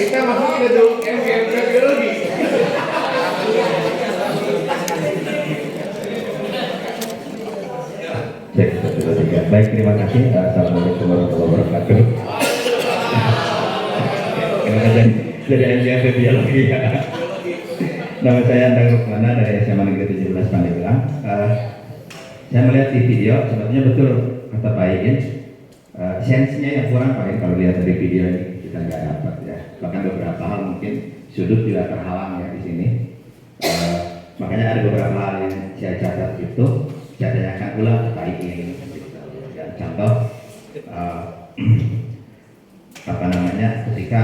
kita masuk ke gedung MGM Biologi. Cek, 1, 2, 3. Baik, terima kasih. Assalamualaikum warahmatullahi wabarakatuh. Jadi MGM Biologi ya. Nama saya Andang Rukmana dari SMA Negeri 17 Pandeglang. Saya melihat di video, sebetulnya betul kata Pak Iin, sensinya yang kurang Pak Iin kalau lihat dari video ini kita nggak dapat ya. Bahkan beberapa hal mungkin sudut juga terhalang ya di sini. Makanya ada beberapa hal yang saya catat itu, saya tanyakan ulang ke Pak Iin. Dan contoh, apa namanya, ketika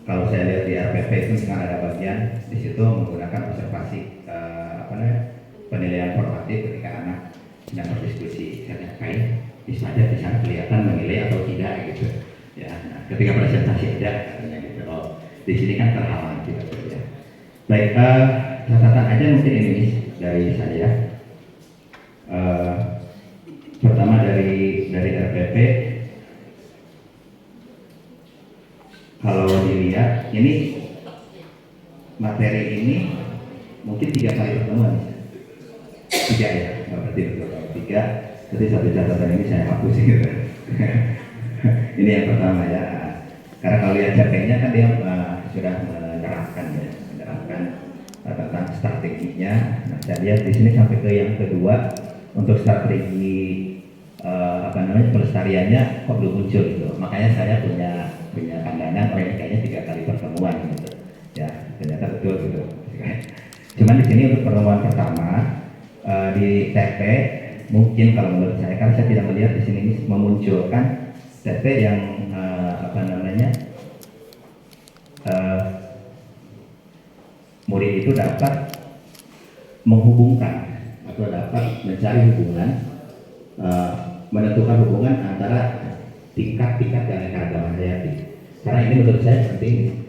kalau saya lihat di RPP itu kan ada bagian di situ menggunakan observasi penilaian formatif ketika anak sedang berdiskusi. Saya kayak bisa aja di sana kelihatan menilai atau tidak gitu. Ya, nah, ketika presentasi ada katanya gitu. Oh, di sini kan terhalang gitu ya. Baik, catatan aja mungkin ini dari saya. Pertama dari RPP. Kalau dilihat ini materi ini mungkin 3 kali pertemuan, 3 ya, berarti betul 3. Jadi satu catatan ini saya hapus gitu. Ini yang pertama ya, karena kalau lihat CP-nya kan dia sudah menerangkan tentang strateginya. Nah, saya lihat di sini sampai ke yang kedua untuk strategi pelestariannya kok belum muncul gitu. Makanya saya punya pandangan, oh ini kayaknya 3 kali pertemuan gitu. Ya, ternyata betul gitu. Cuman di sini untuk pertemuan pertama di TP mungkin kalau menurut saya, karena saya tidak melihat di sini memunculkan TP yang murid itu dapat menghubungkan atau dapat mencari hubungan, menentukan hubungan antara tingkat-tingkat keanekaragaman hayati. Karena ini menurut saya penting.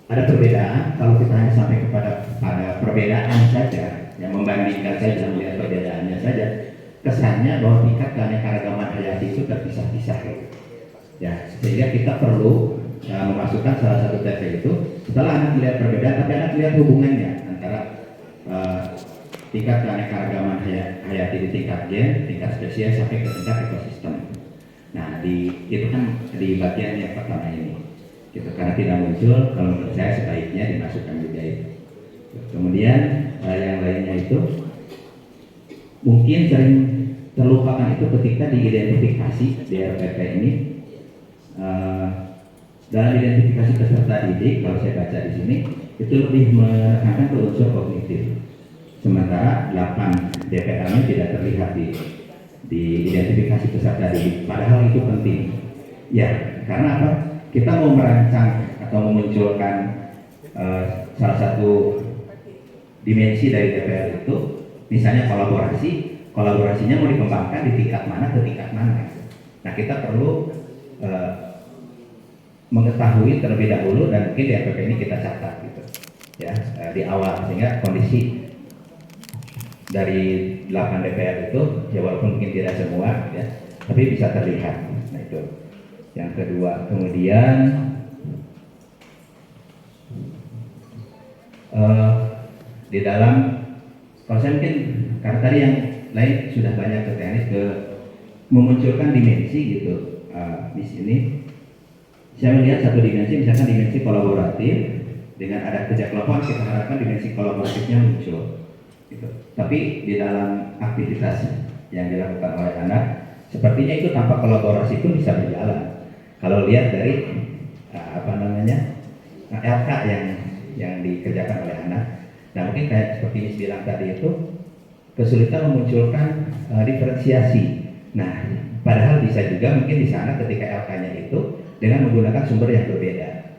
Ada perbedaan, kalau kita hanya sampai pada perbedaan saja, yang membandingkan saja, melihat perbedaannya saja, kesannya bahwa tingkat keanekaragaman hayati itu terpisah-pisah. Ya, sehingga kita perlu memasukkan salah satu TP itu, setelah anak melihat perbedaan, tapi anak melihat hubungannya antara tingkat keanekaragaman hayati di tingkat gen, tingkat spesies, sampai ke tingkat ekosistem. Nah, itu kan di bagian yang pertama ini. Gitu, karena tidak muncul, kalau menurut saya sebaiknya dimasukkan juga itu. Kemudian yang lainnya itu mungkin sering terlupakan itu ketika diidentifikasi di RPP ini. Dalam identifikasi peserta didik, kalau saya baca di sini itu lebih menekankan ke unsur kognitif. Sementara 8 DPL-nya tidak terlihat di identifikasi peserta didik. Padahal itu penting. Ya, karena apa? Kita mau merancang atau memunculkan salah satu dimensi dari DPL itu, misalnya kolaborasinya mau dikembangkan di tingkat mana ke tingkat mana. Nah, kita perlu mengetahui terlebih dahulu, dan mungkin di RPP ini kita catat gitu ya, di awal, sehingga kondisi dari 8 DPL itu ya, walaupun mungkin tidak semua ya, tapi bisa terlihat. Nah, itu yang kedua. Kemudian di dalam, kalau saya mungkin karena tadi yang lain sudah banyak ke teknis, ke memunculkan dimensi gitu. Di sini saya melihat satu dimensi, misalkan dimensi kolaboratif. Dengan ada kerja kelompok, kita harapkan dimensi kolaboratifnya muncul gitu. Tapi di dalam aktivitas yang dilakukan oleh anak, sepertinya itu tanpa kolaborasi pun bisa berjalan. Kalau lihat dari LK yang dikerjakan oleh anak. Nah, mungkin kayak seperti Miss bilang tadi itu, kesulitan memunculkan diferensiasi. Nah, padahal bisa juga mungkin di sana ketika LK-nya itu dengan menggunakan sumber yang berbeda.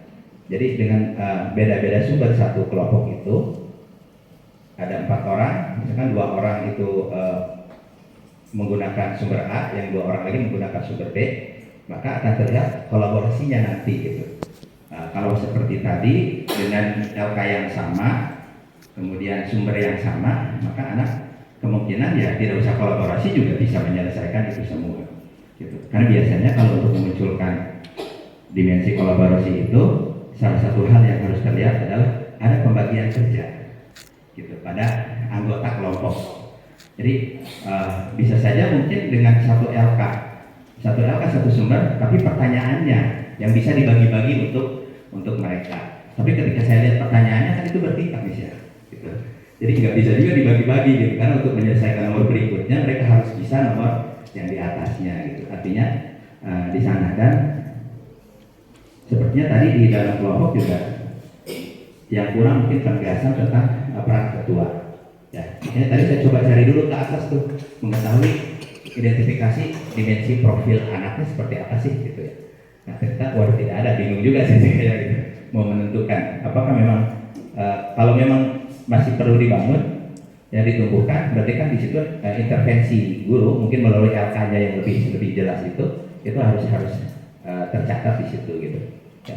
Jadi dengan beda-beda sumber satu kelompok itu, ada 4 orang, misalkan 2 orang itu menggunakan sumber A, yang 2 orang lagi menggunakan sumber B, maka akan terlihat kolaborasinya nanti gitu. Kalau seperti tadi dengan LK yang sama, kemudian sumber yang sama, maka anak kemungkinan ya tidak usah kolaborasi juga bisa menyelesaikan itu semua gitu. Karena biasanya kalau untuk memunculkan dimensi kolaborasi itu salah satu hal yang harus terlihat adalah ada pembagian kerja gitu pada anggota kelompok. Jadi bisa saja mungkin dengan satu LK satu sumber, tapi pertanyaannya yang bisa dibagi-bagi untuk mereka. Tapi ketika saya lihat pertanyaannya kan itu bertingkat misalnya, gitu. Jadi nggak bisa juga dibagi-bagi gitu, karena untuk menyelesaikan nomor berikutnya mereka harus bisa nomor yang di atasnya gitu. Artinya di sana, dan sepertinya tadi di dalam kelompok juga yang kurang mungkin penegasan tentang peran ketua. Ya, makanya tadi saya coba cari dulu ke atas tuh, mengetahui identifikasi dimensi profil anaknya seperti apa sih gitu ya. Nah ternyata waduh tidak ada, bingung juga sih saya gitu, mau menentukan apakah memang kalau memang masih perlu dibangun ya ditumbuhkan, berarti kan di situ intervensi guru mungkin melalui LK-nya yang lebih jelas itu harus tercatat di situ gitu ya.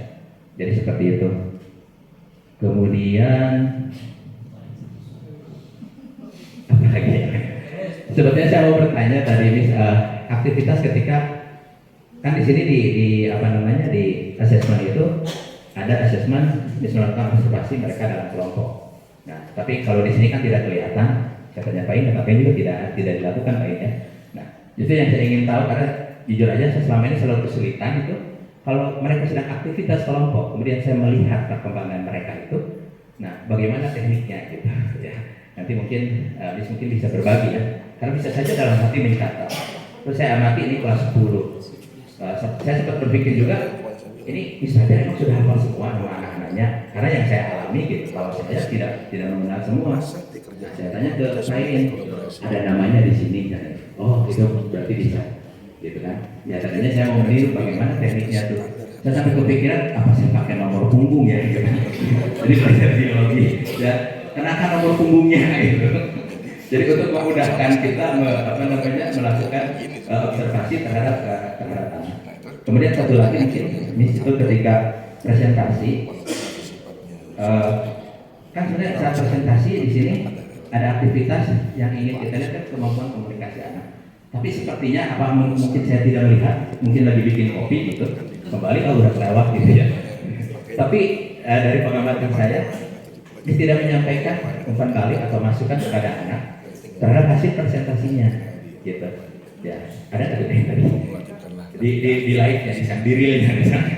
Jadi seperti itu. Kemudian apa lagi ya? Sebetulnya saya mau bertanya tadi aktivitas ketika kan di sini di apa namanya di asesmen itu ada asesmen melakukan observasi mereka dalam kelompok. Nah, tapi kalau di sini kan tidak kelihatan, katanya Pak In, tapi juga tidak dilakukan Pak In ya. Nah, itu yang saya ingin tahu, karena jujur aja saya selama ini selalu kesulitan itu kalau mereka sedang aktivitas kelompok, kemudian saya melihat perkembangan mereka itu, nah bagaimana tekniknya gitu ya. Nanti mungkin bisa berbagi ya, karena bisa saja dalam hati mencatat. Terus saya amati ini kelas 10. Saya sempat berpikir juga, ini bisa saja emang sudah hafal semua nama anak-anaknya, karena yang saya alami gitu, kalau saya tidak mengenal semua. Nah, saya tanya ke klien, ada namanya di sini kan? Oh itu berarti bisa, gitu kan? Ya tadinya saya mau meniru bagaimana tekniknya tuh. Saya sampai kepikiran apa saya pakai nomor punggung ya, gitu kan? Jadi belajar biologi, ya kenakan nomor punggungnya gitu. Jadi untuk memudahkan kita melakukan observasi terhadap anak. Kemudian satu lagi mungkin itu ketika presentasi, kan sebenarnya saat presentasi di sini ada aktivitas yang ingin kita lihat kan kemampuan komunikasi anak. Tapi sepertinya apa mungkin saya tidak melihat, mungkin lagi bikin kopi gitu, kembali udah kelewat gitu ya. Tapi dari pengamatan saya, dia tidak menyampaikan umpan balik atau masukan kepada anak terhadap hasil presentasinya, gitu. Ya, ada tadi di live-nya di sana, di reel-nya di sana.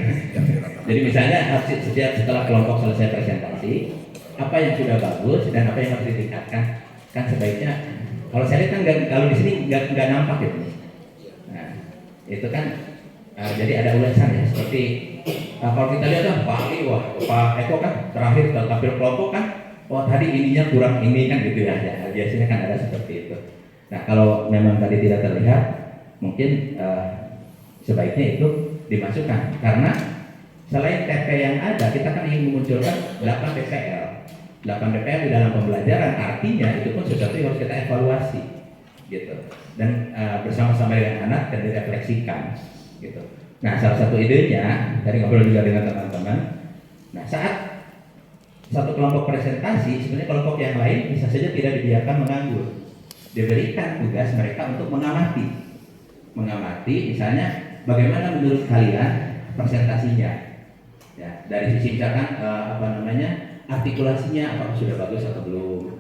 Jadi misalnya setiap setelah kelompok selesai presentasi, apa yang sudah bagus dan apa yang harus ditingkatkan, kan sebaiknya kalau saya lihat kan kalau di sini nggak nampak gitu. Nah, itu kan jadi ada ulasan ya, seperti kalau kita lihat Pak Eko kan terakhir tampil kelompok kan, tadi ininya kurang ini kan gitu ya, biasanya kan ada seperti itu. Nah kalau memang tadi tidak terlihat, mungkin sebaiknya itu dimasukkan, karena selain TP yang ada, kita kan ingin memunculkan 8 DPL di dalam pembelajaran, artinya itu pun sesuatu yang harus kita evaluasi gitu, dan bersama-sama dengan anak dan direfleksikan gitu. Nah salah satu idenya, tadi ngobrol juga dengan teman-teman, nah saat satu kelompok presentasi, sebenarnya kelompok yang lain bisa saja tidak dibiarkan menganggur, diberikan tugas mereka untuk mengamati misalnya bagaimana menurut kalian presentasinya ya, dari sisi misalkan artikulasinya apakah sudah bagus atau belum,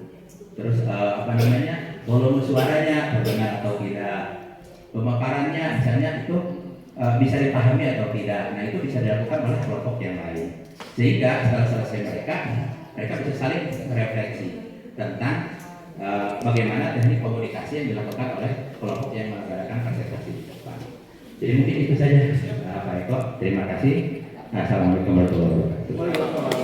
terus volume suaranya terdengar atau tidak, pemaparannya misalnya itu bisa dipahami atau tidak. Nah itu bisa dilakukan oleh kelompok yang lain, sehingga setelah selesai mereka bisa saling merefleksi tentang bagaimana teknik komunikasi yang dilakukan oleh kelompok yang mengadakan presentasi di depan. Jadi mungkin itu saja Pak Eko, terima kasih. Assalamualaikum warahmatullahi wabarakatuh.